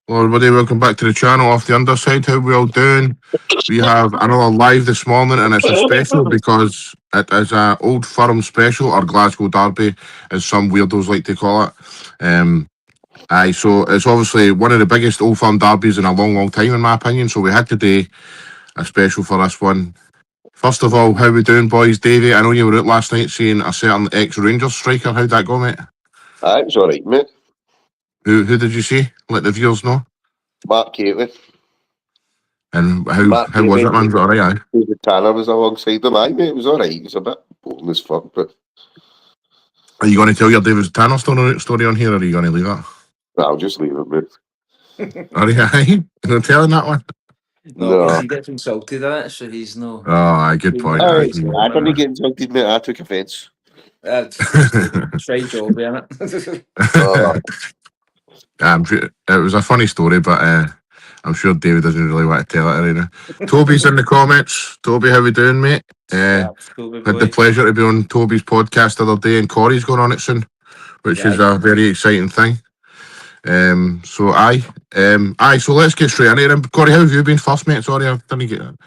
Well, everybody, welcome back to the channel off the underside. How we all doing? We have another live this morning, and it's a special because it is a old firm special, or Glasgow Derby, as some weirdos like to call it. So it's obviously one of the biggest old firm derbies in a long, long time, in my opinion. So we had to do a special for this one. First of all, how we doing, boys? Davey, I know you were out last night seeing a certain ex-Rangers striker. How'd that go, mate? It was alright, mate. Who did you see? Let the viewers know. Mark Gately. And Mark how was Gately. it, man? Was it all right? Aye? David Tanner was alongside him. Aye, mate, it was alright. It was a bit boring as fuck, but Are you going to tell your David Tanner story on here, or are you going to leave it? I'll just leave it, mate. Are you aye? You're telling that one? No, because No. he gets insulted in it, so he's no. Oh, aye, good point. Aye. I didn't get insulted, mate. I took offence. Straight job, innit? It was a funny story, but I'm sure David doesn't really want to tell it right now. Toby's in the comments. Toby, how we doing, mate? Had the pleasure to be on Toby's podcast the other day, and Corey's going on it soon, which is a very exciting thing. So let's get straight into it. Corey, how have you been first, mate? Sorry, I didn't get that.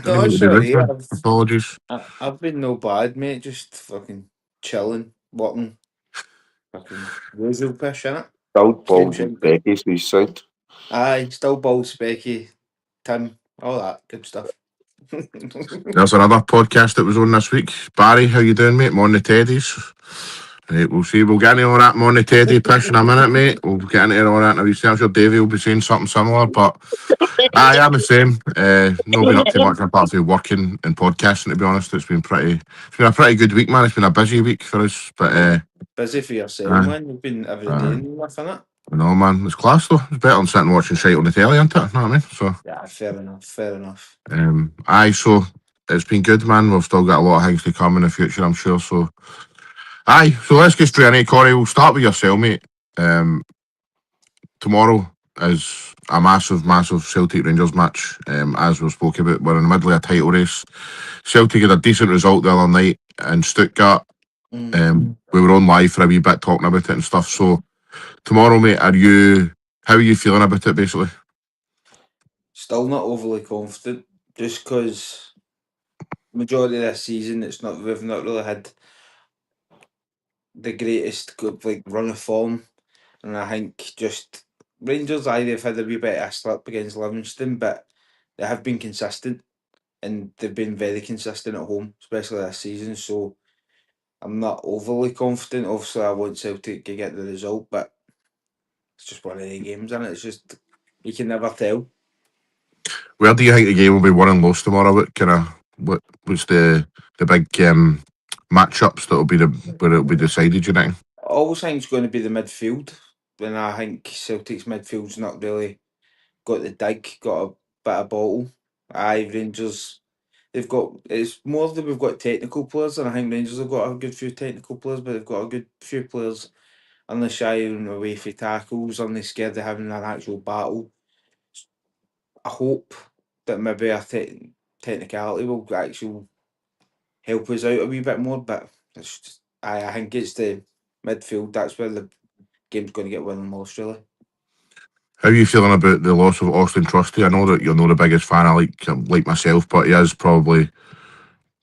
No, sorry. Apologies. I've been no bad, mate. Just fucking chilling, working, fucking usual pish, innit? Still balls and Becky's his side. Aye, still balls, Specky, Tim, all that good stuff. There's another podcast that was on this week. Barry, how you doing, mate? I'm on the Teddies. Right, we'll see. We'll get into all that. I'm on the Teddy pish in a minute, mate. We'll get into all that. Now, I'm sure Davey will be saying something similar, but I am the same. Not been up too much apart from working and podcasting, to be honest. It's been a pretty good week, man. It's been a busy week for us, but busy for yourself, man. You've been every day and nothing, it. I know, man. It's class though. It's better than sitting watching shite on the telly, isn't it? You know what I mean? So yeah, fair enough. So it's been good, man. We've still got a lot of things to come in the future, I'm sure. So so let's get straight into it, Corey. We'll start with yourself, mate. Tomorrow is a massive, massive Celtic Rangers match. As we've spoken about, we're in the middle of a title race. Celtic had a decent result the other night in Stuttgart. We were on live for a wee bit talking about it and stuff. So tomorrow, mate, how are you feeling about it, basically? Still not overly confident, just because majority of this season we've not really had the greatest run of form, and I think just Rangers they've had a wee bit of a slip against Livingston, but they have been consistent, and they've been very consistent at home, especially this season. So I'm not overly confident. Obviously, I want Celtic to get the result, but it's just one of the games, and it's just you can never tell. Where do you think the game will be won and lost tomorrow? What's the big matchups where it'll be decided? You think? I always think it's going to be the midfield, and I think Celtic's midfield's not really got the dig, got a bit of bottle. Rangers, it's more that we've got technical players, and I think Rangers have got a good few technical players, but they've got a good few players on the shying away for tackles, on the scared of having an actual battle. I hope that maybe our technicality will actually help us out a wee bit more, but it's just, I think it's the midfield. That's where the game's going to get won and lost, really. How are you feeling about the loss of Austin Trusty? I know that you're not the biggest fan, like myself, but he is probably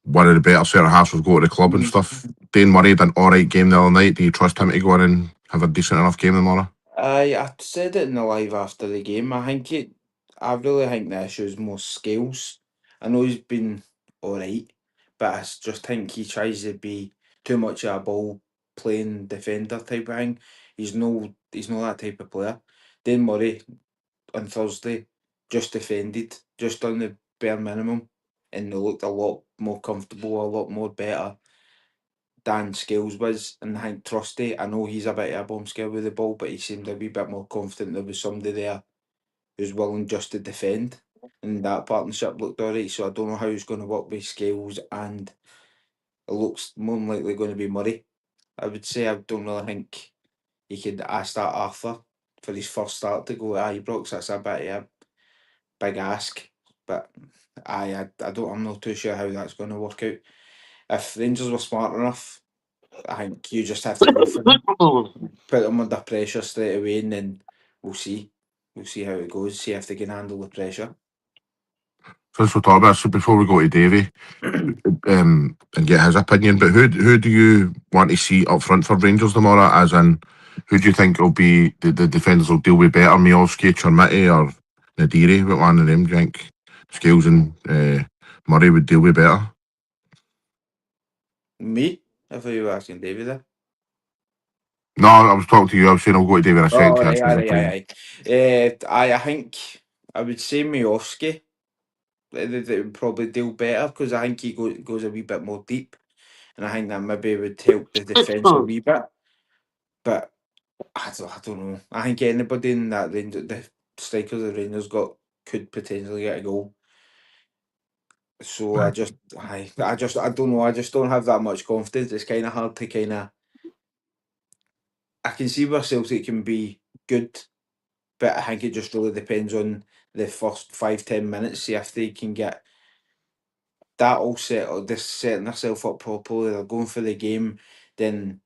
one of the better centre halves we've got at the club and stuff. Dane Murray did an alright game the other night. Do you trust him to go in and have a decent enough game tomorrow? I said it in the live after the game. I really think the issue is more skills. I know he's been alright, but I just think he tries to be too much of a ball playing defender type of thing. He's no that type of player. Dane Murray on Thursday just defended, just done the bare minimum, and they looked a lot more comfortable, a lot more better than Scales was. And I think Trusty, I know he's a bit of a bombshell with the ball, but he seemed a wee bit more confident there was somebody there who's willing just to defend. And that partnership looked alright, so I don't know how he's going to work with Scales, and it looks more than likely going to be Murray. I would say I don't really think he could ask that Arthur for his first start to go at Ibrox. That's a bit of a big ask, but I'm not too sure how that's going to work out. If Rangers were smart enough, I think you just have to go for them, put them under pressure straight away, and then we'll see. we'll see how it goes. See if they can handle the pressure. Since we're talking about this, so before we go to Davy, and get his opinion, but who do you want to see up front for Rangers tomorrow? As in, who do you think will be the defenders will deal with better, Miovski, Chermiti, or Nadiri? What one of them do you think Scales and Murray would deal with better? Me? I thought you were asking David there. No, I was talking to you. I was saying I'll go to David in a second. Oh, To answer your opinion. I think I would say Miovski. That would probably deal better because I think he goes a wee bit more deep, and I think that maybe would help the defence a wee bit. But I don't know. I think anybody in that range, the strikers the Rangers got, could potentially get a goal. So I don't know. I just don't have that much confidence. It's kind of hard to kind of. I can see where Celtic can be good, but I think it just really depends on the first 5-10 minutes. See if they can get that all set or this setting themselves up properly. They're going for the game, then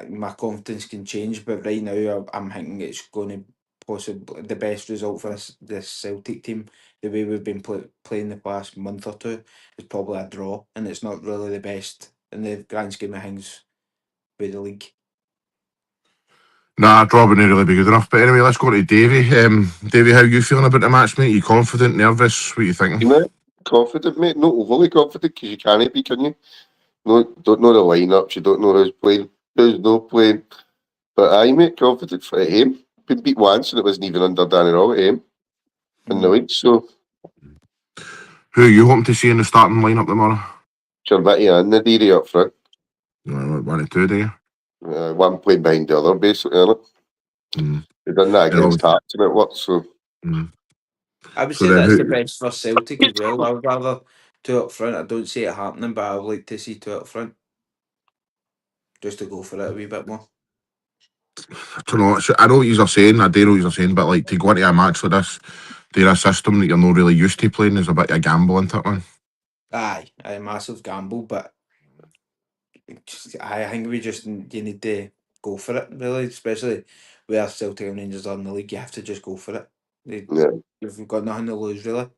my confidence can change. But right now, I'm thinking it's going to possibly the best result for this Celtic team. The way we've been playing the past month or two is probably a draw, and it's not really the best in the grand scheme of things with the league. Nah, draw wouldn't really be good enough. But anyway, let's go to Davy. Davy, how you feeling about the match, mate? You confident, nervous? What are you thinking? Confident, mate. Not overly confident because you can't be, can you? No, don't know the lineups. You don't know who's playing, who's not playing. But I, mate, confident for him. Been beat once and it wasn't even under Danny Rowe at him in the league. So Who are you hoping to see in the starting lineup tomorrow? Chermiti and Nadiri up front. One or two, do you? One playing behind the other, basically, isn't it? Mm. They've done that against Hearts and it worked. So I would So say then that's the who? best for Celtic as well. I would rather two up front. I don't see it happening, but I would like to see two up front. Just to go for it a wee bit more. I don't know. I know what you're saying. I do know what you're saying, but like to go into a match like this, they're a system that you're not really used to playing. There's a bit of a gamble into it, man. Aye, a massive gamble, but I think you need to go for it, really, especially where Celtic and Rangers are in the league. You have to just go for it. yeah, You've got nothing to lose, really.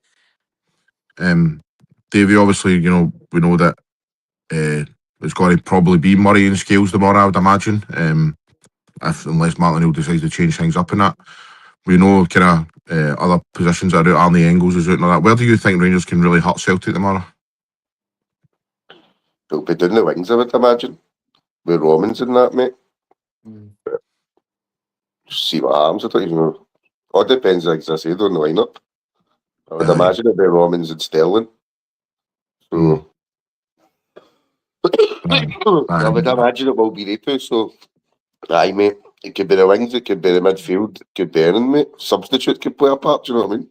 Davey, obviously, we know that it's going to probably be Murray and Scales tomorrow, I would imagine. Unless Martin Hill decides to change things up in that. We know kind of other positions that are out. Arnie Engels is out and all that. Where do you think Rangers can really hurt Celtic tomorrow? they'll be doing the wings, I would imagine, with Romans and that, mate. Just see what happens. I don't even know. All depends, like I said, on the lineup. I would imagine it'd be Romans and Sterling. So I would imagine it will be they two. So aye, mate. It could be the wings, it could be the midfield, it could be anything, mate. Substitute could play a part, do you know what I mean?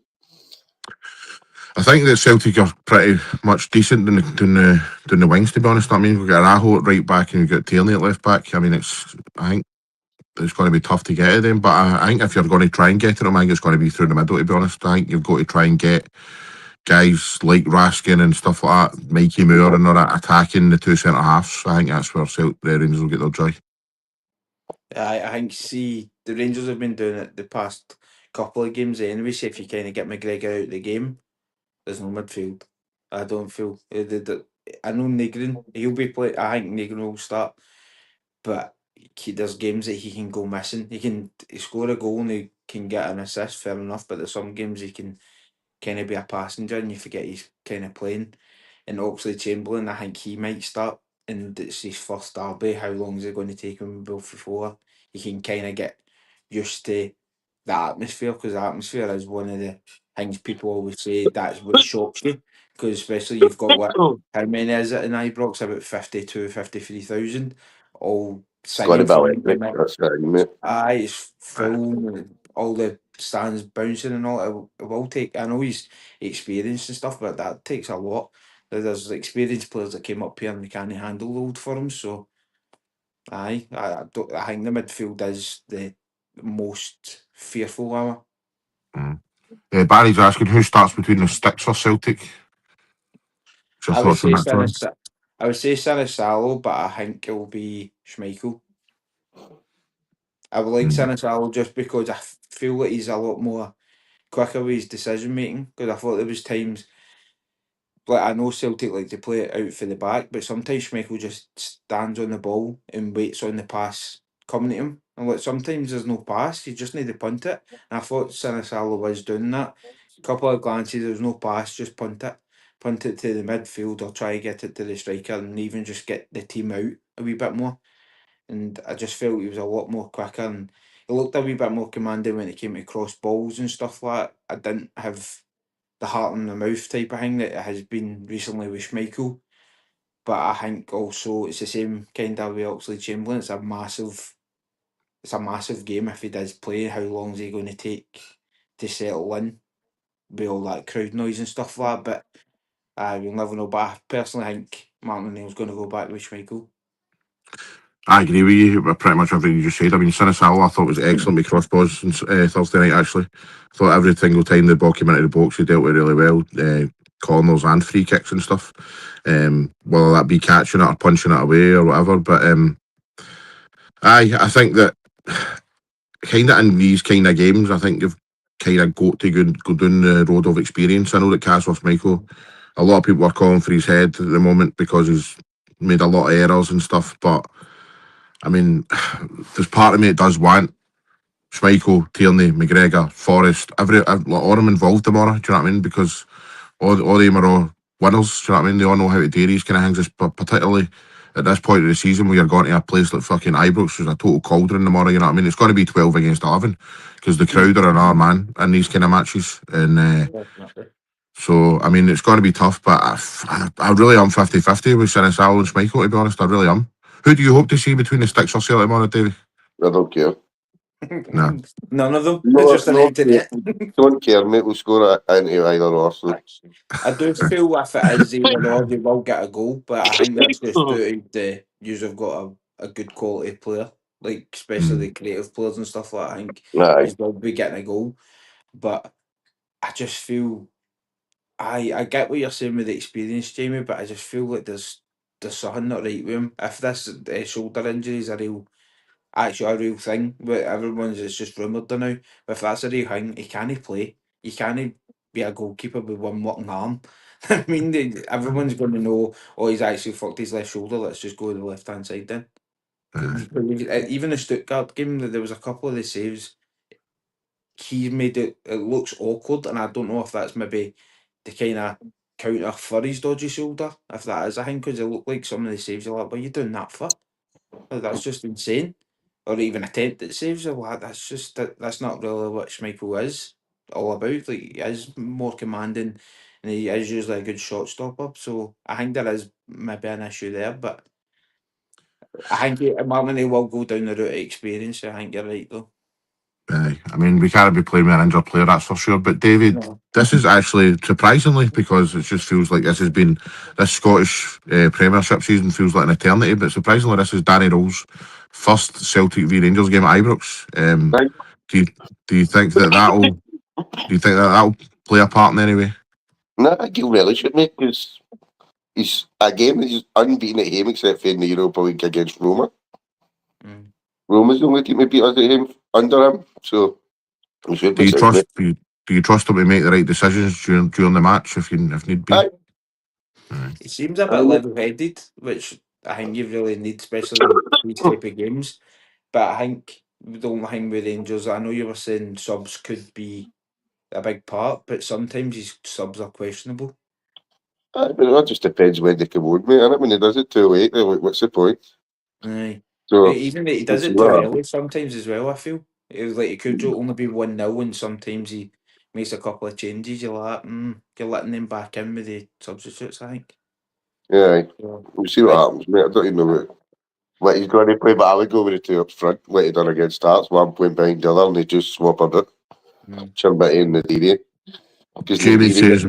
I think that Celtic are pretty much decent doing the wings, to be honest. I mean, we've got Aho at right back and we've got Tierney at left back. I mean, I think it's going to be tough to get at them, but I think if you're going to try and get to them, I think it's going to be through the middle, to be honest. I think you've got to try and get guys like Raskin and stuff like that, Mikey Moore and all that, attacking the two centre halves. I think that's where the Rangers will get their joy. I think, see, the Rangers have been doing it the past couple of games anyway. So if you kind of get McGregor out of the game, there's no midfield. I don't feel. I know Negrin, he'll be playing. I think Negrin will start, but there's games that he can go missing. He can score a goal and he can get an assist, fair enough, but there's some games he can kind of be a passenger and you forget he's kind of playing. And Oxley Chamberlain, I think he might start, and it's his first derby. How long is it going to take him before he can kind of get used to the atmosphere? Because the atmosphere is one of the things people always say that's what shocks you. Because especially you've got how many is it in Ibrox? About 53,000, all It's going to singing be from electric, that's right, mate. aye, it's full, and all the stands bouncing and all. It will take. I know he's experienced and stuff, but that takes a lot. There's experienced players that came up here and they can't handle the load for him. So, I think the midfield is the most fearful hour. Barry's asking who starts between the sticks for Celtic. What's your I would thoughts on say that, John? I would say Salah, but I think it will be Schmeichel. I would like Salah just because I feel that he's a lot more quicker with his decision making, because I thought there was times, like I know Celtic like to play it out for the back, but sometimes Schmeichel just stands on the ball and waits on the pass coming to him. And like sometimes there's no pass, you just need to punt it. And I thought Sinisalo was doing that. Couple of glances, there was no pass, just punt it. Punt it to the midfield or try to get it to the striker and even just get the team out a wee bit more. And I just felt he was a lot more quicker and he looked a wee bit more commanding when it came to cross balls and stuff like that. I didn't have the heart in the mouth type of thing that it has been recently with Schmeichel. But I think also it's the same kind of with Oxlade Chamberlain. It's a massive game if he does play. How long is he going to take to settle in with all that crowd noise and stuff like that? But we'll never know. But I personally think Martin O'Neill's going to go back with Schmeichel. I agree with you with pretty much everything you just said. I mean, Sinisalo I thought was excellent with crossbows on Thursday night, actually. I thought every single time the ball came into the box, he dealt with it really well. Corners and free kicks and stuff. Whether that be catching it or punching it away or whatever. But I think that kind of in these kind of games, I think you've kind of got to go down the road of experience. I know that Casper Schmeichel, a lot of people are calling for his head at the moment because he's made a lot of errors and stuff, but I mean, there's part of me that does want Schmeichel, Tierney, McGregor, Forrest, all of them involved tomorrow. Do you know what I mean? Because all of them are all winners. Do you know what I mean? They all know how to do these kind of things, particularly at this point of the season where you're going to a place like fucking Ibrox, which is a total cauldron tomorrow. You know what I mean? It's got to be 12 against 11 because the crowd are another man in these kind of matches. And so, I mean, it's going to be tough, but I really am 50-50 with Sinisalo and Schmeichel, to be honest. I really am. Who do you hope to see between the sticks or Celtic tomorrow, Davey? I don't care. No. None of them. No, It's just an no, empty net. Don't care, mate. We'll score into either or. So. I do feel if it is either or, they will get a goal, but I think that's just due to the you have got a good quality player, like especially the creative players and stuff like that. I think Aye. you will be getting a goal, but I just feel I get what you're saying with the experience, Jamie, but I just feel like there's something not right with him. If this shoulder injury is actually a real thing, but everyone's it's just rumoured now. But if that's a real thing, he can't play. You can't be a goalkeeper with one working arm. I mean, everyone's going to know, oh, he's actually fucked his left shoulder. Let's just go to the left hand side then. Even the Stuttgart game, there was a couple of the saves. He made it. It looks awkward, and I don't know if that's maybe the kind of counter for his dodgy shoulder. If that is a thing, because it looked like some of the saves are like, "What are you doing that for?" Like, that's just insane. Or even attempt at saves or what. That's not really what Schmeichel is all about. Like he is more commanding and he is usually a good shot stopper. So I think there is maybe an issue there, but I think Martin will go down the route of experience. I think you're right though. I mean, we can't be playing with an injured player, that's for sure. But David, this is actually surprisingly, because it just feels like this Scottish Premiership season feels like an eternity. But surprisingly, this is Danny Rowe's first Celtic v Rangers game at Ibrox. Do you think that'll play a part in any way? No, I give relish it, mate, because he's unbeaten at home except for in the Europa League against Roma. Roma's the only team that beat us at home under him, so we should be safe. Do you trust him to make the right decisions during the match if need be? He seems a bit level-headed, which I think you really need, especially in these type of games. But I think the only thing with Rangers, I know you were saying subs could be a big part, but sometimes his subs are questionable. But that just depends when they come on, mate. And when he does it too late, then what's the point? Aye. So even he does it too early sometimes as well, I feel. It was like it could only be 1-0 and sometimes he makes a couple of changes. You're like, you're letting them back in with the substitutes, I think. Yeah, we'll see what happens, mate. I don't even know what he's going to play, but I would go with the two up front, like he done against Hearts, one point behind the other, and they just swap a bit. Chirmbit in the DD. Jamie says,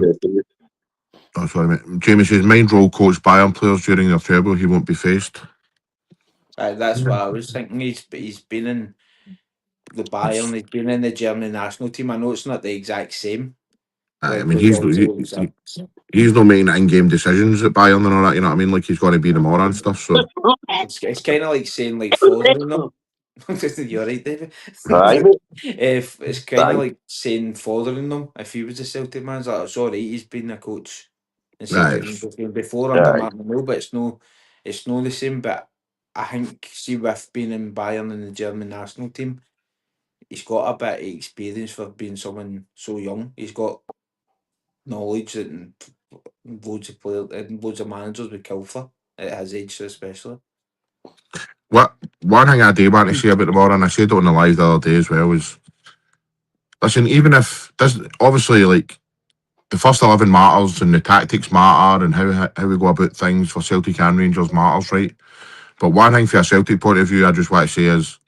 Jamie says, mind roll coach Bayern players during their treble, he won't be faced. That's what I was thinking. He's been in the Bayern, he's been in the German national team. I know it's not the exact same. I mean, he's not making in-game decisions at Bayern and all that. You know what I mean? Like he's going to be the moron and stuff. So it's kind of like saying like Foden, You're right, David. Aye, mate. It's kind Aye. of like saying following them. If he was a Celtic man, it's like, it's all right, he's been a coach in Celtic Right. before under Aye. Martin O'Neill, but it's no the same. But I think, see, with being in Bayern and the German national team, he's got a bit of experience for being someone so young. He's got knowledge that loads of players and loads of managers would kill for at his age, especially. What one thing I do want to say about tomorrow, and I said it on the live the other day as well, is listen, even if this obviously like the first 11 matters and the tactics matter and how we go about things for Celtic and Rangers matters, right? But one thing from a Celtic point of view, I just want to say is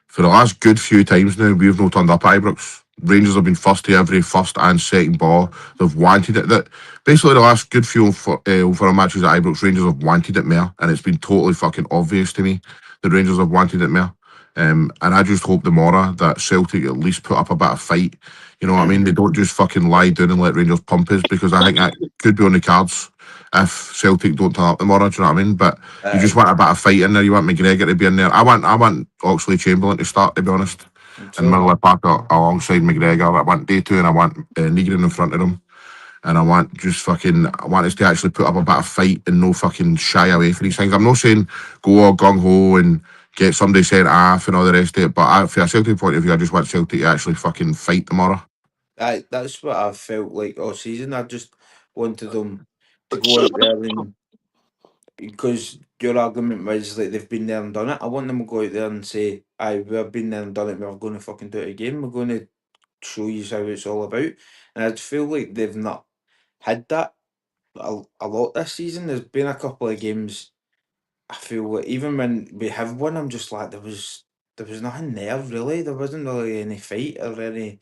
for the last good few times now, we've not turned up at Ibrox. Rangers have been first to every first and second ball. They've wanted it. That basically the last good few for our matches at Ibrox, Rangers have wanted it more, and it's been totally fucking obvious to me that Rangers have wanted it more. And I just hope tomorrow that Celtic at least put up a bit of fight. You know what I mean? They don't just fucking lie down and let Rangers pump us, because I think that could be on the cards if Celtic don't turn up tomorrow. Do you know what I mean? But you just want a bit of fight in there. You want McGregor to be in there. I want Oxley Chamberlain to start, to be honest, in middle of the park alongside McGregor. I want day two, and I want Negrin in front of him. And I want us to actually put up a bit of fight and no fucking shy away from these things. I'm not saying go all gung ho and get somebody sent off and all the rest of it, but from a Celtic point of view, I just want Celtic to actually fucking fight tomorrow. That's what I've felt like all season. I just wanted them to go out there, and because your argument was like they've been there and done it. I want them to go out there and say, "Aye, we've been there and done it. We're going to fucking do it again. We're going to show you how it's all about." And I just feel like they've not had that a lot this season. There's been a couple of games. I feel like even when we have won, I'm just like there was nothing there really. There wasn't really any fight or any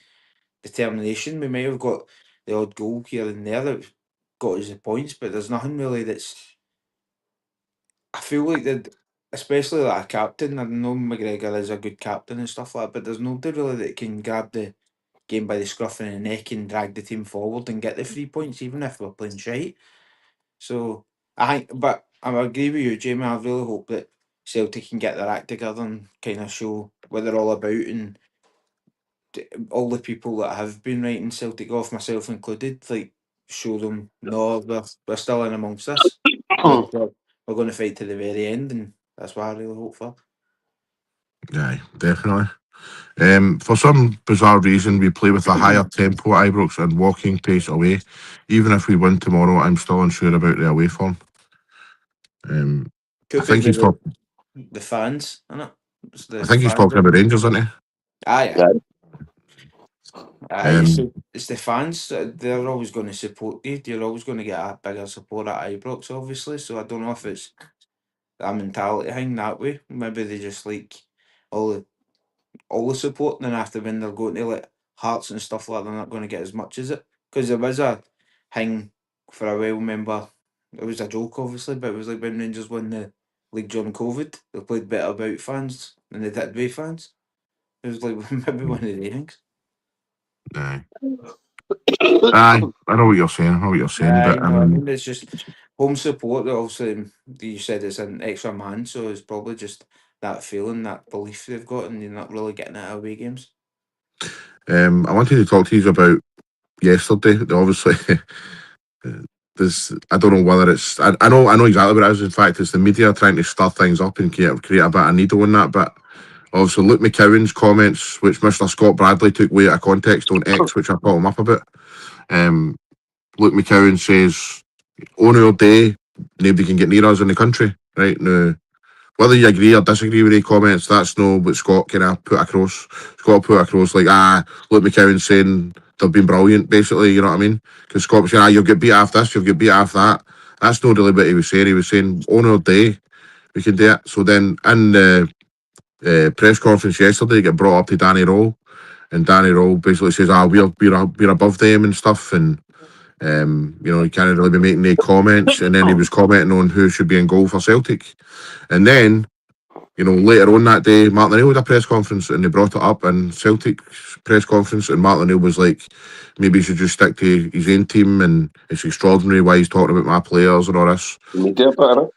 determination. We might have got the odd goal here and there that got us the points, but there's nothing really that's. I feel like that, especially like a captain. I know McGregor is a good captain and stuff like that, but there's nobody really that can grab the game by the scruff of the neck and drag the team forward and get the 3 points, even if we're playing shite. So I think, but I agree with you, Jamie. I really hope that Celtic can get their act together and kind of show what they're all about, and all the people that have been writing Celtic off, myself included, like show them no, we're still in amongst this. We're going to fight to the very end, and that's what I really hope for. Yeah, definitely. For some bizarre reason, we play with a higher tempo at Ibrox and walking pace away. Even if we win tomorrow, I'm still unsure about the away form. I Could think be he's talking. the fans, innit? It's I the think he's fans. talking about Rangers, isn't he? Aye, Yeah. aye. It's the fans. They're always going to support you. You're always going to get a bigger support at Ibrox, obviously. So I don't know if it's a mentality thing that way. Maybe they just like all the support, and then after when they're going to like Hearts and stuff like that, they're not going to get as much as it. Because there was a thing for a while, remember, it was a joke obviously, but it was like when Rangers won the league during COVID, they played better about fans than they did with fans. It was like maybe one of the things. Aye. Aye, I know what you're saying. I know what you're saying, I but know, I mean, it's just home support. Also, you said it's an extra man, so it's probably just that feeling, that belief they've got, and you're not really getting it at away games. I wanted to talk to you about yesterday. Obviously, this I don't know whether it's. I know exactly what it is. In fact, it's the media trying to stir things up and create a bit of needle in that. But obviously, Luke McCowan's comments, which Mr. Scott Bradley took way out of context on X, which I brought him up about. Luke McCowan says, "On our day, nobody can get near us in the country." Right now, whether you agree or disagree with the comments, that's no what Scott kind of put across. Scott put across like, Luke McCowan saying they've been brilliant, basically, you know what I mean? Because Scott was saying, you'll get beat off this, you'll get beat off that. That's not really what he was saying. He was saying, on our day, we can do it. So then in the press conference yesterday, it got brought up to Danny Rowe, and Danny Rowe basically says, we're above them and stuff, and he can't really be making any comments. And then he was commenting on who should be in goal for Celtic. And then, later on that day, Martin O'Neill had a press conference and they brought it up in Celtic's press conference, and Martin O'Neill was like, maybe he should just stick to his own team, and it's extraordinary why he's talking about my players and all this. Media better.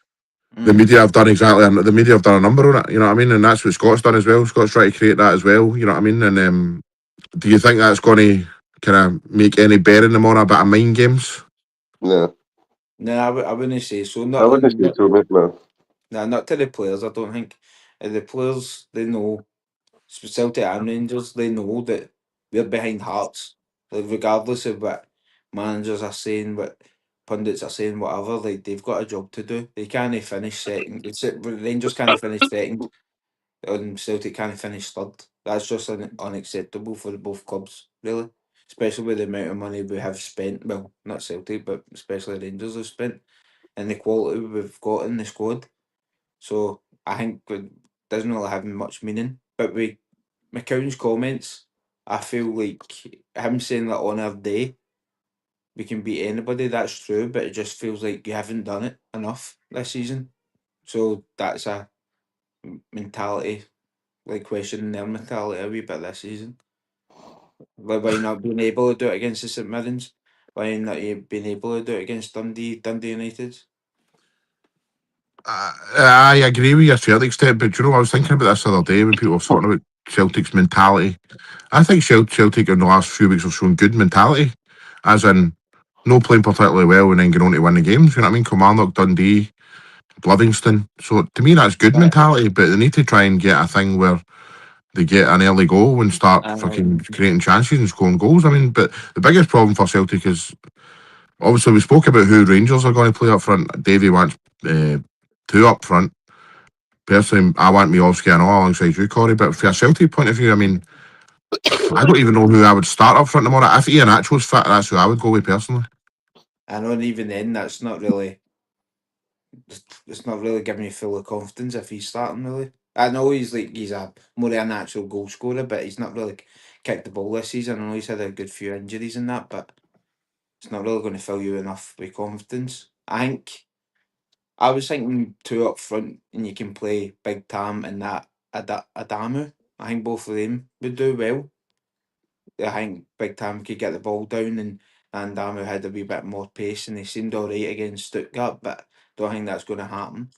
the media have done the media have done a number on it, you know what I mean? And that's what Scott's done as well. Scott's trying to create that as well, you know what I mean? And do you think that's going to kind of make any bearing them on a bit of mind games? No, No, I wouldn't say so. I wouldn't say so, mate. No. Nah, not to the players, I don't think. The players, they know, Celtic and Rangers, they know that we're behind Hearts. Like, regardless of what managers are saying, what pundits are saying, whatever, like, they've got a job to do. They can't finish second. Rangers can't finish second, and Celtic can't finish third. That's just unacceptable for both clubs, really. Especially with the amount of money we have spent. Well, not Celtic, but especially Rangers have spent, and the quality we've got in the squad. So I think it doesn't really have much meaning. But with McCown's comments, I feel like him saying that on our day we can beat anybody, that's true, but it just feels like you haven't done it enough this season. So that's a mentality, like questioning their mentality a wee bit this season. Like why not being able to do it against the St Mirrens? Why not you being able to do it against Dundee United? I agree with you to a certain extent, but you know, I was thinking about this the other day when people were talking about Celtic's mentality. I think Celtic in the last few weeks have shown good mentality, as in no playing particularly well and then going on to win the games. You know what I mean? Kilmarnock, Dundee, Livingston. So to me, that's good Right. mentality, but they need to try and get a thing where they get an early goal and start fucking creating chances and scoring goals. I mean, but the biggest problem for Celtic is obviously we spoke about who Rangers are going to play up front. Davy wants two up front. Personally, I want Miovski and all alongside you, Corey. But from a Celtic point of view, I mean, I don't even know who I would start up front tomorrow. If Ian Atchell's fit, that's who I would go with personally. I know, and even then, that's not really. It's not really giving me full of confidence if he's starting. Really, I know he's a more of a natural goal scorer, but he's not really kicked the ball this season. I know he's had a good few injuries in that, but it's not really going to fill you enough with confidence. I think I was thinking two up front, and you can play Big Tam and that Adamu. I think both of them would do well. I think Big Tam could get the ball down, and Adamu had a wee bit more pace, and he seemed all right against Stuttgart, but don't think that's going to happen.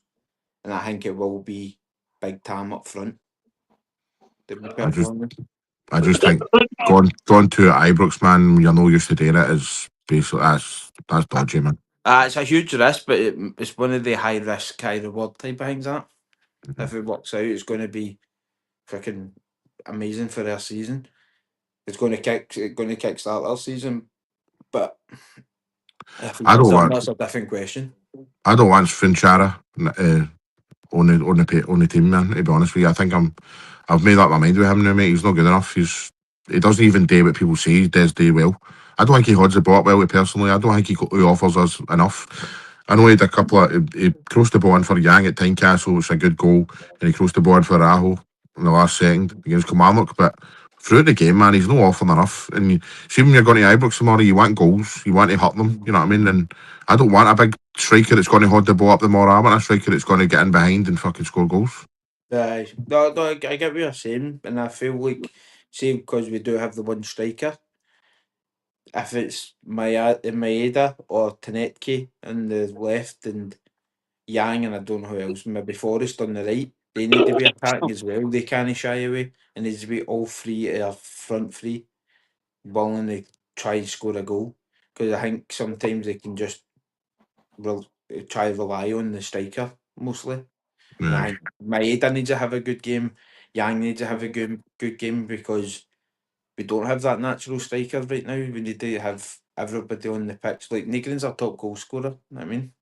And I think it will be Big Tam up front. To be I perfectly just, honest. I just think going to Ibrox, man, when you're no used to doing it is basically that's dodgy, man. It's a huge risk, but it's one of the high risk, high reward type of things. That if it works out, it's going to be freaking amazing for their season. It's going to kickstart our season, but if he I don't doesn't, want, that's a different question. I don't want Finchara on the team, man. To be honest with you, I've made up my mind with him now, mate. He's not good enough. He doesn't even do what people say he does do well. I don't think he holds the ball up well personally. I don't think he offers us enough. I know he had a couple of he crossed the ball in for Yang at Tynecastle, which is a good goal, and he crossed the ball in for Aho in the last second against Kilmarnock. But throughout the game, man, he's not offering enough. And see, when you're going to Ibrox tomorrow, you want goals, you want to hurt them. You know what I mean? And I don't want a big striker that's going to hold the ball up tomorrow. I want a striker that's going to get in behind and fucking score goals. No, I get what you're saying, and I feel like, see, because we do have the one striker, if it's Maeda or Tanetki on the left and Yang and I don't know who else, maybe Forrest on the right, they need to be attacking as well. They can't shy away, and needs to be all three front three willing to try and score a goal. Because I think sometimes they can just try to rely on the striker mostly. And I Yeah. think Maeda needs to have a good game. Yang needs to have a good game because we don't have that natural striker right now. We need to have everybody on the pitch. Like Negrin's our top goal scorer. You know what I mean,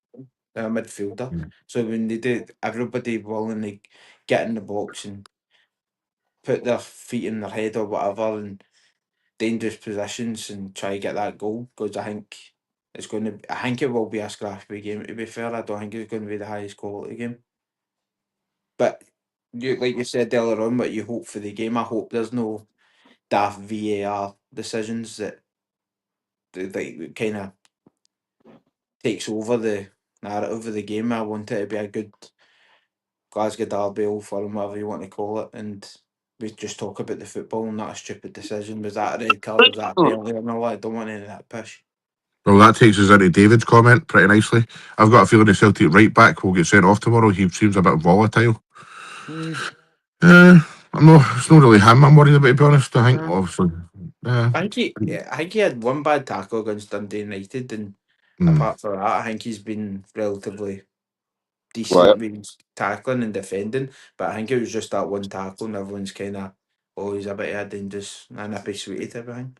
a midfielder. So we need to everybody willing to get in the box and put their feet in their head or whatever and dangerous positions and try to get that goal. Because I think it's going to. I think it will be a scrappy game. To be fair, I don't think it's going to be the highest quality game. But you, like you said earlier on, what you hope for the game. I hope there's no daft VAR decisions that kind of takes over the narrative of the game. I want it to be a good Glasgow Derby, Old Firm, whatever you want to call it, and we just talk about the football, not a stupid decision. Was that a red card? Was that a penalty? No, I don't want any of that pish. Well, that takes us into David's comment pretty nicely. I've got a feeling the Celtic right back will get sent off tomorrow. He seems a bit volatile. Mm, I'm not. It's not really him I'm worried about, to be honest. I think uh, obviously. Uh, I think he had one bad tackle against Dundee United, and mm. apart from that, I think he's been relatively Right. decent with his tackling and defending. But I think it was just that one tackle, and everyone's kind of always a bit of a dangerous, a nippy sweetie type of thing.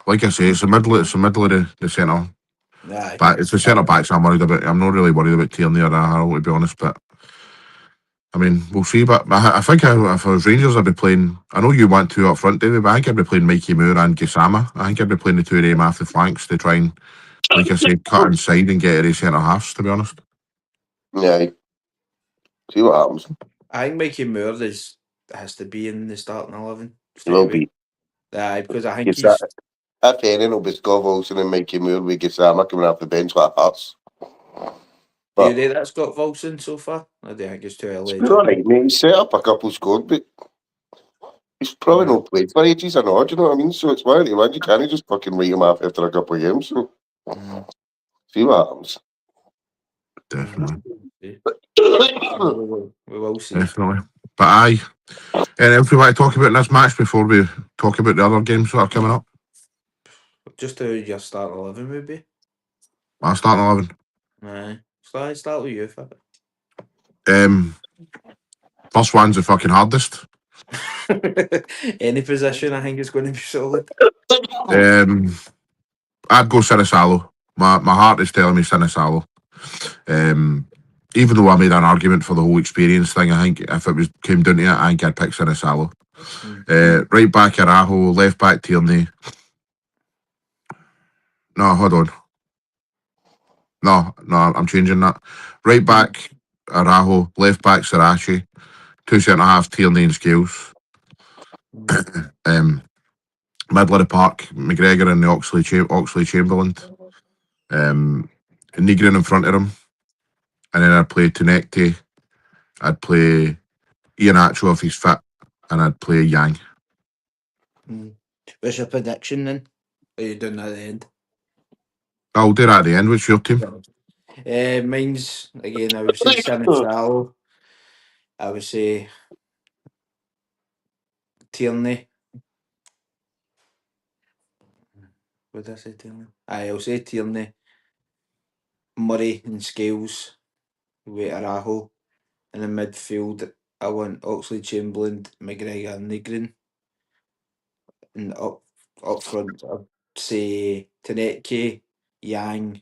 Like I say, it's the middle. It's the middle of the centre Aye. back. It's the centre backs I'm worried about. I'm not really worried about Tierney or Harold, to be honest. But I mean, we'll see. But I think if I was Rangers, I'd be playing. I know you want two up front, David, but I think I'd be playing Mikey Moore and Gisama. I think I'd be playing the two of them off the flanks to try and, like I said, cut inside and get to the centre halves. To be honest, Yeah. See what happens. I think Mikey Moore has to be in the starting 11 It will straight away. be. Aye, because I think It's he's. that. If anything, it'll be Scott Wilson and Mikey Moore with Gisama coming off the bench like Hearts. Do you But rate that Scott Volson so far? I do think it's too early to it's judge all him. right, mate. He's set up a couple scored, but he's probably Aye. not played for ages or not, do you know what I mean? So it's one of the ones you can't just fucking write him off after a couple of games. So Mm, see what happens. definitely, see. We will see. definitely. But aye, and if we want to talk about this match before we talk about the other games that are coming up, Just who your starting 11 would be. I'll start 11. Aye. Start with you, Fab. First one's the fucking hardest. Any position, I think, is going to be solid. I'd go Sinisalo. My heart is telling me Sinisalo. Even though I made an argument for the whole experience thing, I think if it was came down to it, I think I'd pick Sinisalo. Right back Arajo, left back Tierney. No, hold on. No, I'm changing that. Right back Arajo, left back Sarachi, two centre halves Tierney and Scales. Middle of the park, McGregor and the Oxley Chamberlain. Negrin in front of him. And then I'd play Tenecte. I'd play Ian Atcho if he's fit. And I'd play Yang. What's your prediction then? Are you doing that at the end? I'll do that at the end. What's your team? Mine's, again, I would say Sinisalo. I would say Tierney. What did I say, Tierney? I'll say Tierney, Murray and Scales with Arajo. And in midfield, I want Oxley Chamberlain, McGregor and Negrin. And up front, I'd say Taneke, Yang,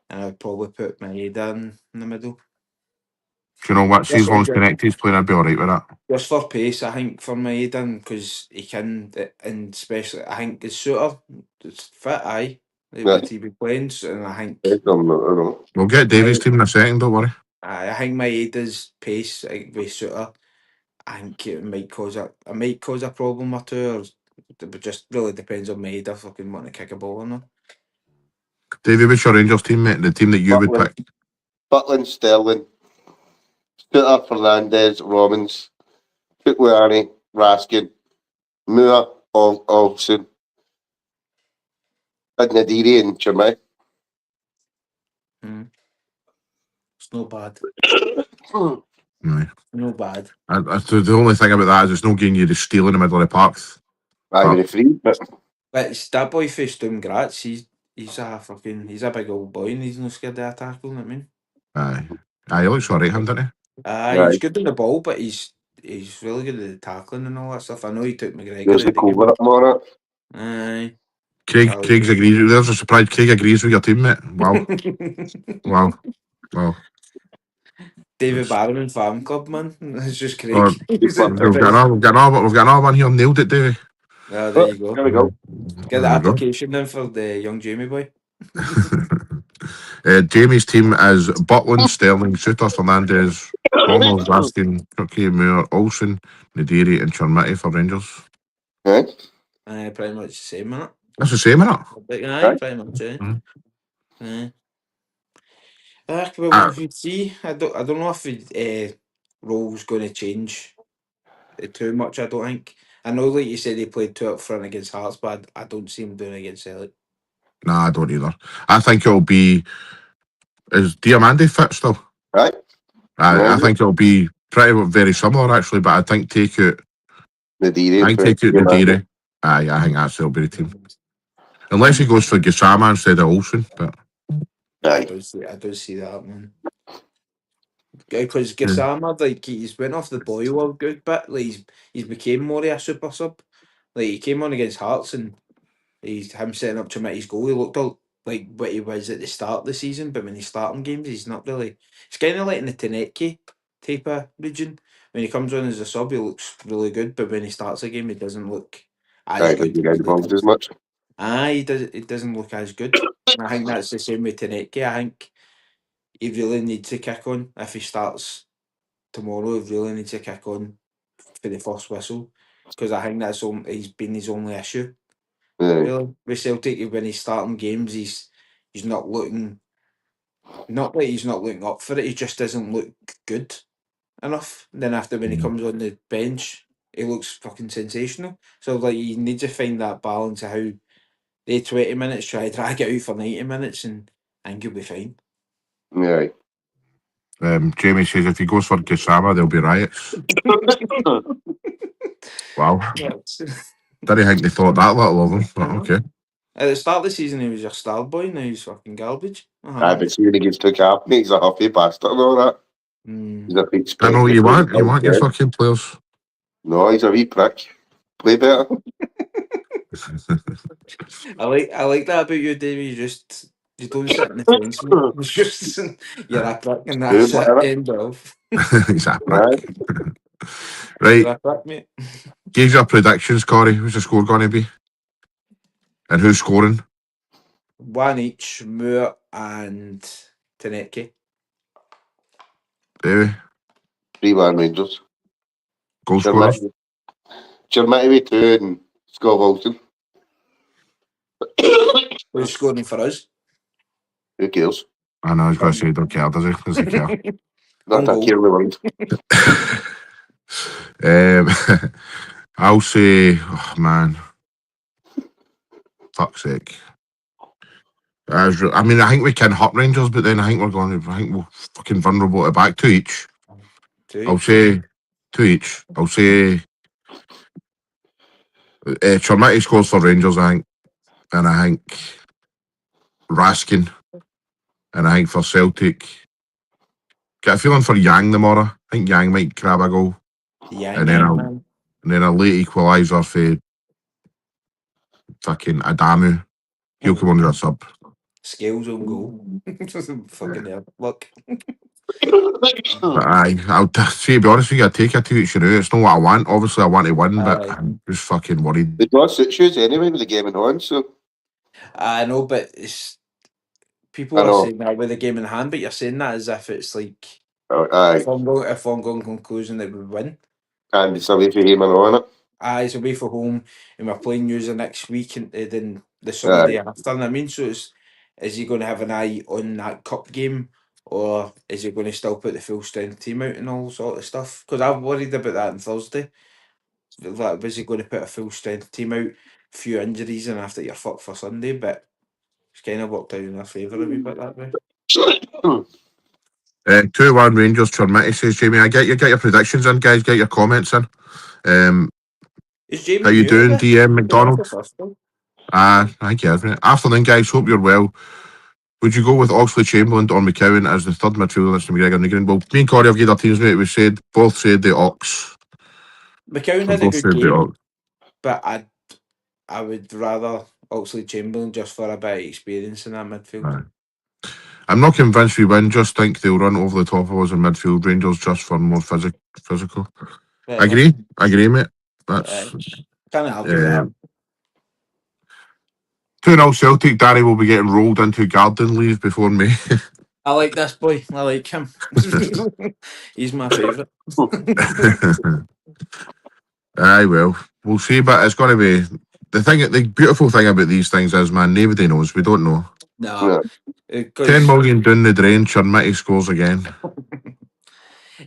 and I'd probably put Maeda in the middle. Do you know what? See, as Just, long as Tenecte's playing, I'd be alright with that. just for pace, I think, for Maeda, because he can, and especially, I think his shooter, it's fit, aye, Yeah. would he be playing, and I think, I don't know. We'll get Davies' team in a second, don't worry. I think Maeda's pace with shooter, I think it might cause a problem or two, or it just really depends on Maeda fucking wanting to kick a ball or not. Davey, what's your Rangers team, mate? The team that you would pick? Butland, Sterling, Stutter, Fernandez, Robbins, Pukwani, Raskin, Moore, Olsen, Nadiri and Chimay. It's no bad. Aye. No bad. The only thing about that is it's no getting you to steal in the middle of the park. I would free, but But it's that boy for Sturm Graz, he's a big old boy and he's not scared of a tackle, you know what I mean? Aye, he looks alright, him, doesn't he? He's good on the ball, but he's really good at the tackling and all that stuff. I know he took McGregor there's the at the game. cover up on it. Aye. Craig's agrees. There's a surprise. Craig agrees with your team, mate. Wow, wow. David Barron Farm Club, man. It's just Craig. Oh, He's we've got another one here. Nailed it, Davey. Oh, there you go. There we go. Get the There we go. application in for the young Jamie boy. Jamie's team is Butland, Sterling, Suter, Fernandez, Connell, Raskin, Cookie, Moore, Olsen, Nadiri, and Chermiti for Rangers. Pretty much the same, innit? That's the same, innit? Aye, pretty much, eh? Mhm. Well, we'll see. I don't know if role's going to change too much. I don't think. I know, like you said, he played two up front against Hearts, but I don't see him doing it against Celtic. Nah, I don't either. I think it'll be. Is Diamandi fit still? Right? I think it'll be very similar actually, but I think take out. The D. I think take out the Deary. I think that's it'll be the team. Unless he goes for Gisama instead of Olsen, but I don't see that, man. Because Gisama, like, he's went off the boil a good bit. Like, he's became more of a super sub. Like, he came on against Hearts and he's him setting up Chimitti's goal. He looked all like what he was at the start of the season, but when he's starting games, he's not really. It's kind of like in the Teneki type of region. When he comes on as a sub, he looks really good, but when he starts a game, he doesn't look as good. You guys involved as much. He does. It doesn't look as good. And I think that's the same with Teneki. I think he really needs to kick on if he starts tomorrow. He really needs to kick on for the first whistle because I think he's been his only issue. Really, with Celtic, when he's starting games, he's not looking. Not that he's not looking up for it. He just doesn't look good enough. Then after when he comes on the bench, he looks fucking sensational. So like you need to find that balance of how they 20 minutes try to drag it out for 90 minutes and you'll be fine. Yeah. Jamie says if he goes for Gisama, there'll be riots. Wow. Didn't think they thought that little of him, but okay. At the start of the season, he was your star boy. Now he's fucking garbage. I've been seeing against the cap. He's a huffy bastard and all that. He's a big I know what you want. You want your fucking players. No, he's a wee prick. Play better. I like that about you, Davey. You don't sit in the fence, mate. It's just you're a prick and that's it. End of. He's a prick. Right. You're a prick, mate. Give your predictions, Corey. Who's the score going to be? And who's scoring? One each, Moore and Teneki. Davey? 3-1 Rangers. Goal scorers? Jermaine with 2 and Scott Wilson. Who's scoring for us? Who cares? I know, I was going to say, don't care, does he? Does he care? Not that care in the world. I'll say, oh man, fuck's sake. I think we can hurt Rangers, but then I think we're fucking vulnerable to back. 2 each. I'll say 2 each. I'll say Chermiti scores for Rangers, I think. And I think Raskin. And I think for Celtic, got a feeling for Yang tomorrow. I think Yang might grab a goal. And then a late equaliser for fucking Adamu. He'll come on as a sub. Scales on goal. Fucking hell. Look. But I'll to be honest with you, I take a 2 each and out. It's not what I want. Obviously, I want to win, but I'm just fucking worried. The draw suits you anyway with the game in on, so. I know, but it's people are saying that with the game in hand, but you're saying that as if it's like if I'm going conclusion that we win. And it's away for him and on it. It's away for home, and we're playing user next week, and then the Sunday after. And I mean, so is he going to have an eye on that cup game, or is he going to still put the full strength team out and all sort of stuff? Because I'm worried about that on Thursday. Like, was he going to put a full strength team out, few injuries, and after you're fucked for Sunday? But it's kind of worked out in our favour a wee bit that way. 2-1 Rangers. Chermiti says, Jamie, I get your predictions in, guys. Get your comments in. How you doing, DM McDonald? I think he is, mate. Afternoon, guys. Hope you're well. Would you go with Oxley, Chamberlain, or McCowan as the third midfielder next to McGregor and the Green? Well, me and Corey have given our teams, mate. We both said the Ox. McCowan had a good game, but I would rather Oxley Chamberlain just for a bit of experience in that midfield. Right. I'm not convinced we win. Just think they'll run over the top of us in midfield. Rangers just for more physical. Agree, mate. That's can't argue that. 2-0 Celtic. Darry will be getting rolled into garden leave before May. I like this boy. I like him. He's my favourite. Aye, well, we'll see, but it's going to be the beautiful thing about these things is, man, nobody knows. We don't know. No. 10 million down the drain, Chermiti scores again.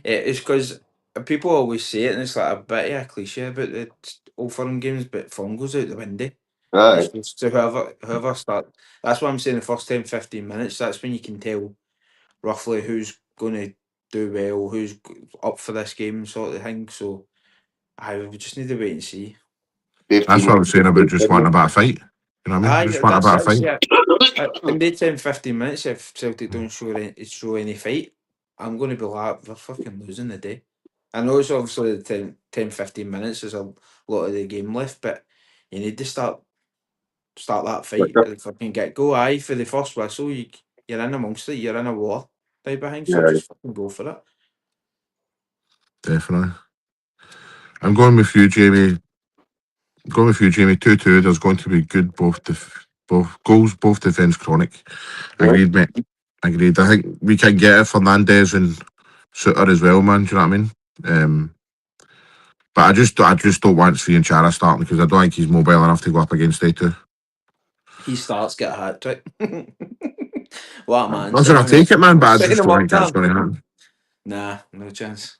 It's because people always say it, and it's like a bit of a cliche about the Old Firm games, but form goes out the window. Aye. So whoever start, that's what I'm saying. The first 10, 15 minutes, that's when you can tell roughly who's going to do well, who's up for this game, sort of thing. So we just need to wait and see. 15 That's what I was saying about just wanting a bit of fight. You know what I mean? Just want a bit of fight. Yeah. In the 10, 15 minutes, if Celtic don't show any fight, I'm going to be like, they're fucking losing the day. I know it's obviously the 10, 15 minutes, there's a lot of the game left, but you need to start that fight at the fucking get go. Aye, for the first whistle, you're in amongst it, you're in a war type of thing, so Yeah. just fucking go for it. Definitely. I'm going with you, Jamie. 2-2. There's going to be good both goals, both defence chronic. Agreed, mate. Agreed. I think we can get it. Fernandez and Suter as well, man. Do you know what I mean? But I just don't want Sri and Chara starting because I don't think he's mobile enough to go up against A2. He starts, get a hat trick. What a man. Listen, I'll take it, man, but I Sign just him don't up, think that's Dan. going to happen. Nah, no chance.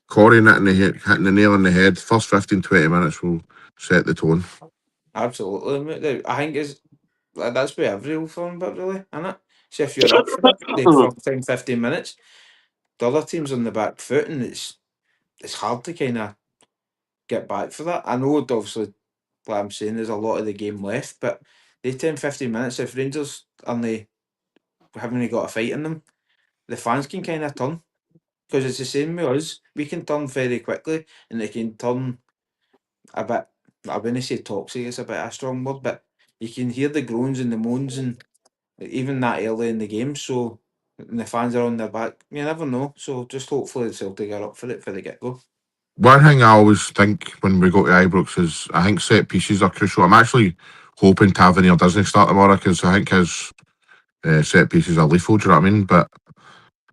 Corey hitting the nail on the head. First 15, 20 minutes will set the tone. Absolutely, mate. I think that's where every old film, but really, isn't it? So if you're up for it, the first 10, 15 minutes, the other team's on the back foot, and it's hard to kind of get back for that. I know, obviously, like I'm saying, there's a lot of the game left, but the 10, 15 minutes, if Rangers only haven't got a fight in them, the fans can kind of turn. Because it's the same with us. We can turn very quickly, and they can turn a bit. I wouldn't say toxic; it's a bit a strong word, but you can hear the groans and the moans, and even that early in the game. So and the fans are on their back. You never know. So just hopefully the Celtic are up for it for the get go. One thing I always think when we go to Ibrox is I think set pieces are crucial. I'm actually hoping Tavernier doesn't start tomorrow because I think his set pieces are lethal. Do you know what I mean? But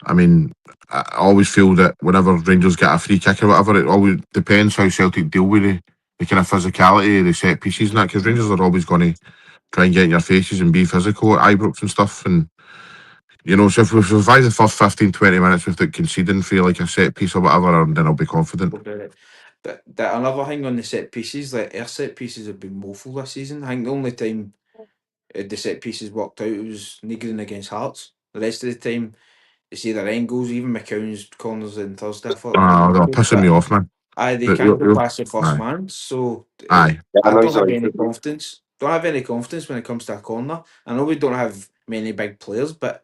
I mean, I always feel that whenever Rangers get a free kick or whatever, it always depends how Celtic deal with the kind of physicality of the set pieces and that. Because Rangers are always going to try and get in your faces and be physical at Ibrox and stuff. And you know, so if we survive the first 15, 20 minutes without conceding for like a set piece or whatever, then I'll be confident. But another thing on the set pieces, like our set pieces have been woeful this season. I think the only time the set pieces worked out was Negrin against Hearts. The rest of the time, it's either Engels, even McCown's corners on Thursday. I thought they were They're rubbish, pissing me but off, man. they can't go past the first Aye. man. So Aye. I don't have any confidence. Don't have any confidence when it comes to a corner. I know we don't have many big players, but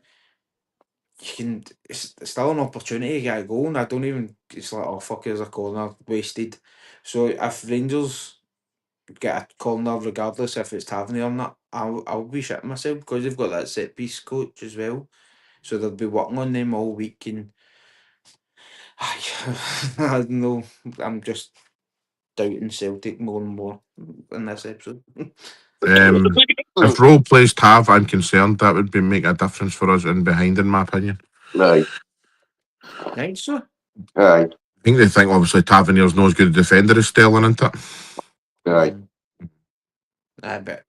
you can. It's still an opportunity to get a goal, and I don't even. It's like, oh fuck, here's a corner wasted. So if Rangers get a corner, regardless if it's Tavernier or not, I'll be shitting myself because they've got that set piece coach as well. So they'll be working on them all week, and I know I'm just doubting Celtic more and more in this episode. If Rowe plays Tav, I'm concerned that would make a difference for us in behind, in my opinion. Aye. Think so? Aye. I think they think obviously Tavernier's not as good a defender as Sterling, isn't it? Aye. I bet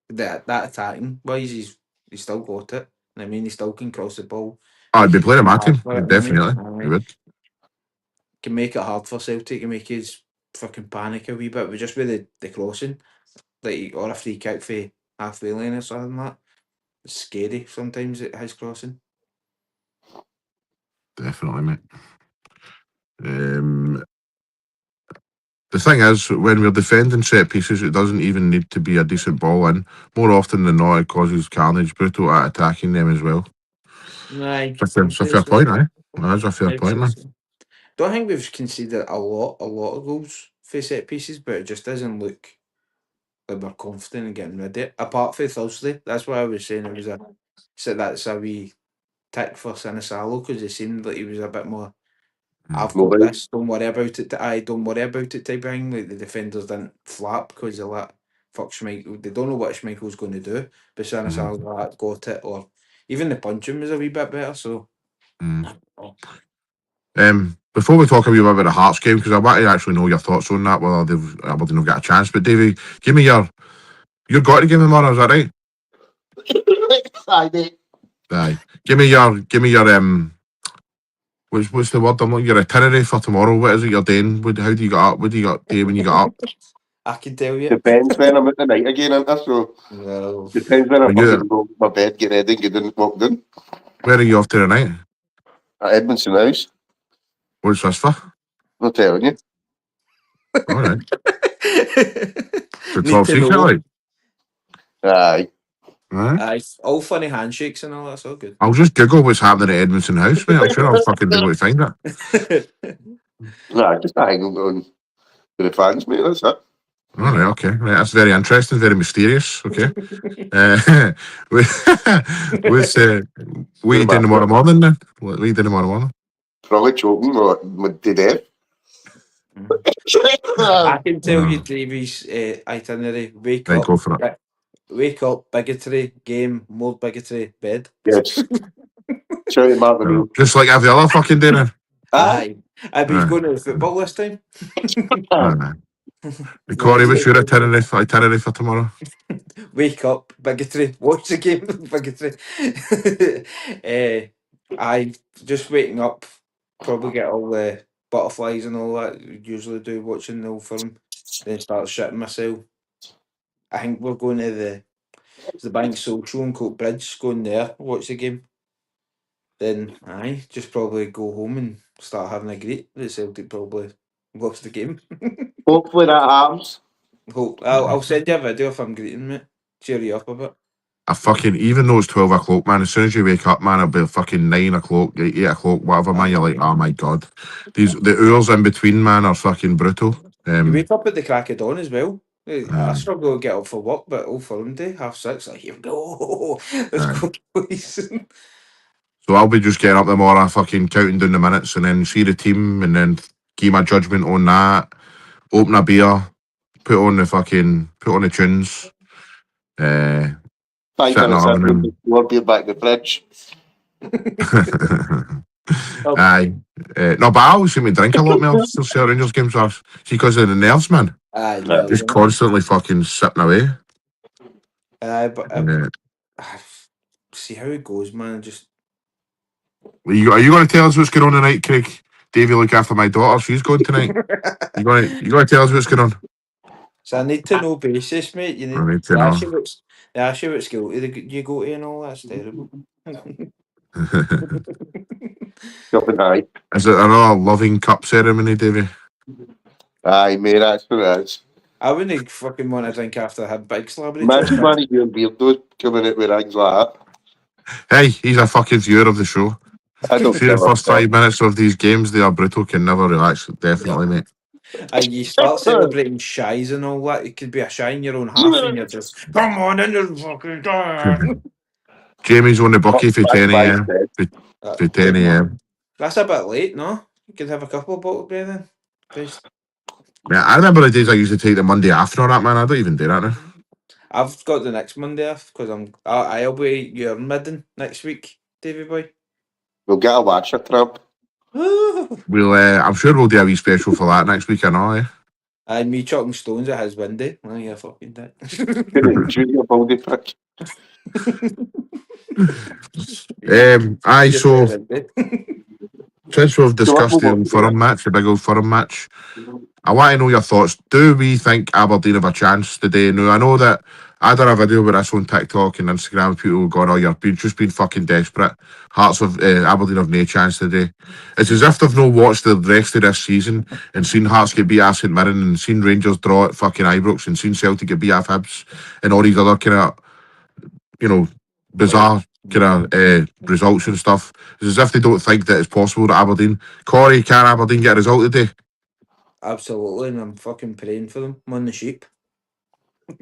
that attacking wise, he's still got it. I mean, he still can cross the ball. I'd be playing him at him, Hard for it, definitely. He would. Can make it hard for Celtic and make his fucking panic a wee bit, but just with the crossing, like or a free kick for halfway lane or something like that. It's scary sometimes at his crossing. Definitely, mate. The thing is, when we're defending set pieces, it doesn't even need to be a decent ball in. More often than not, it causes carnage, brutal at attacking them as well. Aye, It's a fair point, eh? That's a fair point, man. Don't think we've conceded a lot of goals for set pieces, but it just doesn't look like we're confident in getting rid of it. Apart from Thursday, that's why I was saying it was that's a wee tick for Sinisalo because it seemed like he was a bit more. I've got this. Don't worry about it. Don't worry about it. Type of thing. Like the defenders didn't flap because they're like, fuck Schmeichel. They don't know what Schmeichel's going to do. But Sinisalo's like, got it. Or even the punching was a wee bit better. So. Before we talk a wee bit about the Hearts game, because I want to actually know your thoughts on that, whether Aberdeen will get a chance. But Davey, give me you've got to give me tomorrow, is that right? Aye, mate. Aye. Give me your what's the word? Your itinerary for tomorrow. What is it you're doing? How do you get up? What do you got day when you get up? I can tell you. Depends when I'm at the night again, ain't it? So Well, depends when I Are you- fucking go to my bed, get ready, get in, walk in. Where are you off to tonight? At Edmondson House. What's this for? I'm telling you. All right. The need top to secret, know. like. Aye. All right. Aye, all funny handshakes and all that's all good. I'll just Google what's happening at Edmondson House, mate. I'm sure I'll fucking be able to find it. Nah, just a hang on to the fans, mate. That's it. All right, okay. Right, that's very interesting, very mysterious. Okay. We- what's what are you doing tomorrow morning then? What are you doing tomorrow morning? Probably choking or to death. I can tell you Oh, Davy's itinerary. Wake right, up, go for it. wake up, bigotry, game, more bigotry, bed. Yes. Sorry, Martin. Just like every other fucking day then. Aye. I bet he's Aye. going to the football this time. Aye. No, Corey, what's your itinerary for tomorrow? wake up, bigotry, watch the game, bigotry. I just waking up, probably get all the butterflies and all that you usually do watching the old film, then start shitting myself. I think we're going to the Bank Social in Coat Bridge, going there, watch the game. Then aye, just probably go home and start having a great. The Celtic probably lost the game. Hopefully that happens. Hope I'll send you a video if I'm greeting, mate. Cheer you up a bit. I fucking, even though it's 12 o'clock, man, as soon as you wake up, man, it'll be fucking 9 o'clock, 8 o'clock, whatever, man. You're like, oh my god. The hours in between, man, are fucking brutal. You wake up at the crack of dawn as well. I Aye. struggle to get up for work, but all for them day, 6:30, like, here we go. Let's Aye. go, boys. So I'll be just getting up tomorrow, fucking counting down the minutes, and then see the team, and then give my judgment on that. Open a beer, put on the tunes, 5 sit in the minutes living in, room. we'll be back in the fridge. Aye. No, but I always seem to drink a lot more still see Rangers games are. See, because of the nerves, man. Aye, Aye. Just constantly fucking sipping away. but Uh, see how it goes, man. Just are you going to tell us what's going on tonight, Craig? Davey, look after my daughter. She's going tonight. You going to tell us what's going on? so I need to know basis, mate. You I need need to they know. ask you what school you go to and all that's terrible. Jumping high. Is it another loving cup ceremony, Davey? Aye, mate, that's what it is. I wouldn't fucking want to drink after I had big celebrity Imagine chocolate. one of your weirdos coming out with things like that. Hey, he's a fucking viewer of the show. I don't See the give a first fuck. 5 minutes of these games, they are brutal, can never relax. Definitely, mate. And you start celebrating shies and all that. It could be a shy in your own half, and you're just come on in the fucking time. Jamie's on the bucky for 10 Bye, a.m. For 10 a.m. That's a bit late, no? You could have a couple of bottles beer then. Christ. Yeah, I remember the days I used to take the Monday after all that, man. I don't even do that now. I've got the next Monday off because I'll be your midden next week, Davy boy. We'll get a watcher trap. We'll, I'm sure we'll do a wee special for that next week, I know, eh? And me chucking stones at his window. Oh, yeah, fucking dick. Junior baldy prick. Aye, so since we've So discussed what the we'll old do Forum match, the big old Forum match, I want to know your thoughts. Do we think Aberdeen have a chance today? Now, I know that I done a video about this on TikTok and Instagram. People going, oh, you've just been fucking desperate. Hearts of Aberdeen have no chance today. It's as if they've not watched the rest of this season and seen Hearts get beat at St Mirren and seen Rangers draw at fucking Ibrox and seen Celtic get beat at Hibs and all these other kind of, bizarre kind of results and stuff. It's as if they don't think that it's possible that Aberdeen. Corey, can Aberdeen get a result today? Absolutely, and I'm fucking praying for them. I'm on the sheep.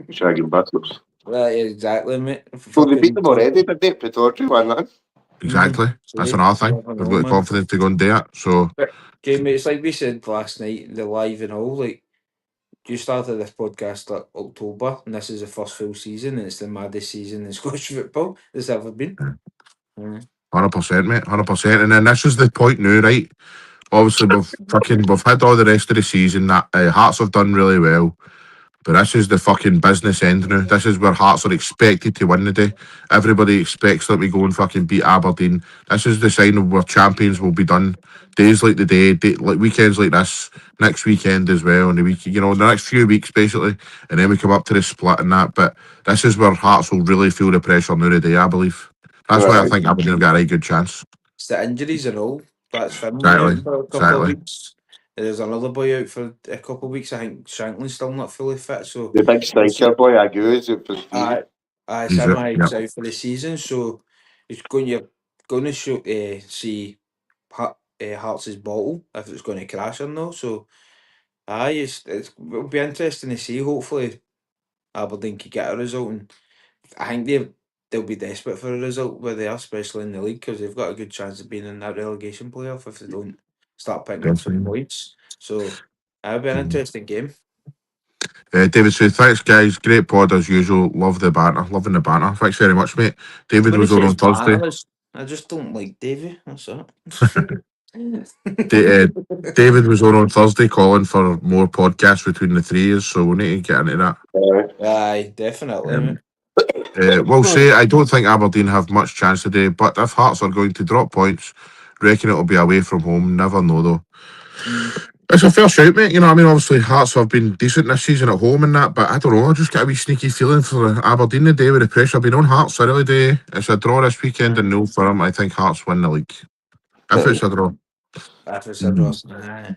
Shagging bastards. Right, exactly, mate. Well, they beat them already, did they? Pitorchi, won that. Exactly. That's See? another thing. I They've know, got the man. confidence to go and do it. So But Jamie, it's like we said last night, the live and all. Like you started this podcast like October, and this is the first full season, and it's the maddest season in Scottish football there's ever been. 100%, mate, 100%. And then this is the point now, right? Obviously, we've had all the rest of the season. That Hearts have done really well. But this is the fucking business end now. This is where Hearts are expected to win the day. Everybody expects that we go and fucking beat Aberdeen. This is the sign of where champions will be done. Days like the day, like weekends like this, next weekend as well, and the week, the next few weeks basically, and then we come up to the split and that. But this is where Hearts will really feel the pressure now today, I believe. That's why I Right. think Aberdeen have got a right good chance. It's the injuries and all. That's Finlay Exactly. out for a couple Exactly. of weeks. There's another boy out for a couple of weeks. I think Shanklin's still not fully fit. So The big striker boy, Agu, is it for the season? I He's Sam it. Hyde's Yeah. out for the season. So you're going to show, see Hearts' bottle if it's going to crash or no. So it'll be interesting to see. Hopefully Aberdeen can get a result, and I think they'll be desperate for a result where they are, especially in the league, because they've got a good chance of being in that relegation playoff if they don't start picking up some Definitely. points. So it'll be an interesting game. David says, thanks guys, great pod as usual, love the banter, loving the banter. Thanks very much, mate. David When he was on says Thursday. banners, I just don't like Davey. That's it. David was on Thursday calling for more podcasts between the three of us, so we need to get into that. Aye, definitely, mate. We'll say I don't think Aberdeen have much chance today, but if Hearts are going to drop points, reckon it'll be away from home. Never know though. It's a fair shout, mate. You know what I mean? Obviously, Hearts have been decent this season at home and that, but I don't know. I just get a wee sneaky feeling for Aberdeen today with the pressure being on Hearts. I really do. It's a draw this weekend and 0 for them. I think Hearts win the league. If it's a draw. After Cedros, aye.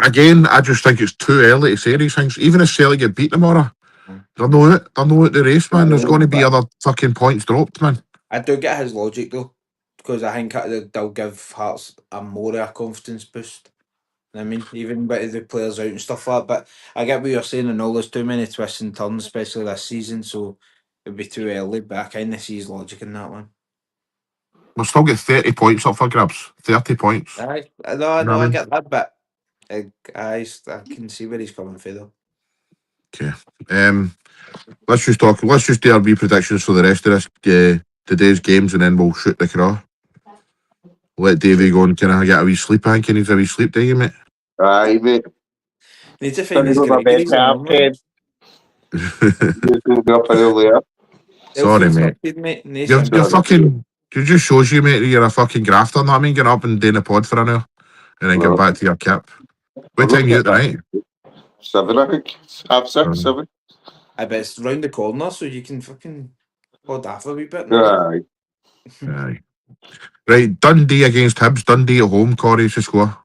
Again, I just think it's too early to say these things. Even if Celtic get beat tomorrow, they're not at the race, man. There's going to be other fucking points dropped, man. I do get his logic though, because I think they'll give Hearts a more of a confidence boost. I mean, even with the players out and stuff like that. But I get what you're saying, and all there's too many twists and turns, especially this season. So it'd be too early. But I kind of see his logic in that one. We'll still get 30 points up for grabs. 30 points. Aye, I You know what I I mean? get that, but I can see where he's coming from though. Okay. Let's just do our wee predictions for the rest of this today's games, and then we'll shoot the craw. Let Davey go and kind of get a wee sleep. I think he needs a wee sleep, do you, mate? Aye, mate. Need to find Don't his go to bed Gregory's till and half all, 10. You'll be up earlier. Sorry, mate. Mate. You're fucking. It just shows you, mate, that you're a fucking grafter. Know what I mean? Getting up and doing a pod for an hour, and then get back to your kip. What time you out tonight? 7, I think. Half 6, 7. I bet it's round the corner, so you can fucking pod off a wee bit. No? Aye. Aye. Right, Dundee against Hibs. Dundee at home. Corey's the score.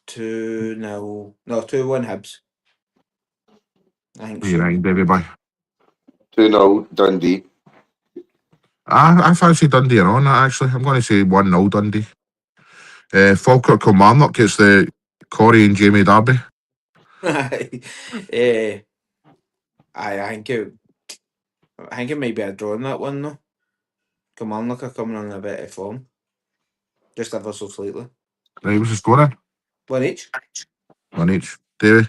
2-0. No, 2-1 Hibs. I think What you so. reckon, Davey boy? 2-0 Dundee. I fancy Dundee on that, actually. I'm going to say 1-0 Dundee. Falkirk Kilmarnock gets the Corey and Jamie Derby. I think it might be a draw in that one though. Kilmarnock are coming on a bit of form. Just ever so slightly. Right, what's the score then? 1 each. 1 each. Davey?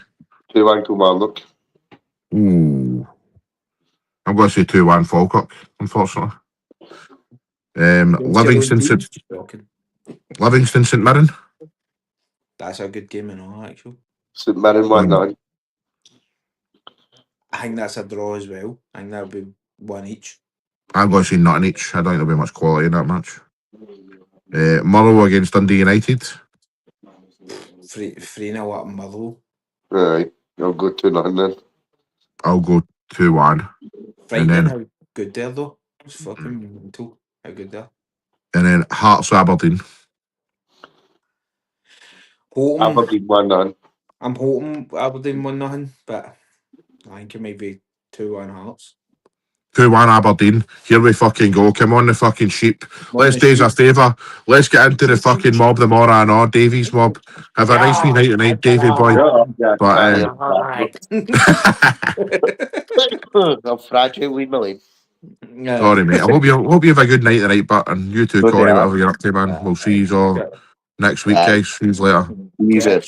2-1 Kilmarnock. Ooh. I'm going to say 2-1 Falkirk, unfortunately. Livingston St Mirren. That's a good game and all, actually. St Mirren 1-0. I think that's a draw as well. I think that'll be 1 each. I'm going to say nothing each. I don't think there'll be much quality in that match. Motherwell against Dundee United. 3-0 at Motherwell. Aye. I'll go 2-0 then. I'll go 2-1. Frightening how good they're though. It's fucking mental how good they're. And then Hearts Aberdeen. Aberdeen 1-0. I'm hoping Aberdeen 1-0, but I think it might be 2-1 Hearts. 2-1 Aberdeen. Here we fucking go. Come on, the fucking sheep. Let's do us a favour. Let's get into the fucking mob tomorrow and all. Davies mob. Have a nice wee night tonight, Davy boy. But, I'm fragile, leave me alone. sorry, mate. I hope you have a good night tonight, but and you too, Corey, whatever you're up to, man. We'll see you all next week, guys. See you later. Easy.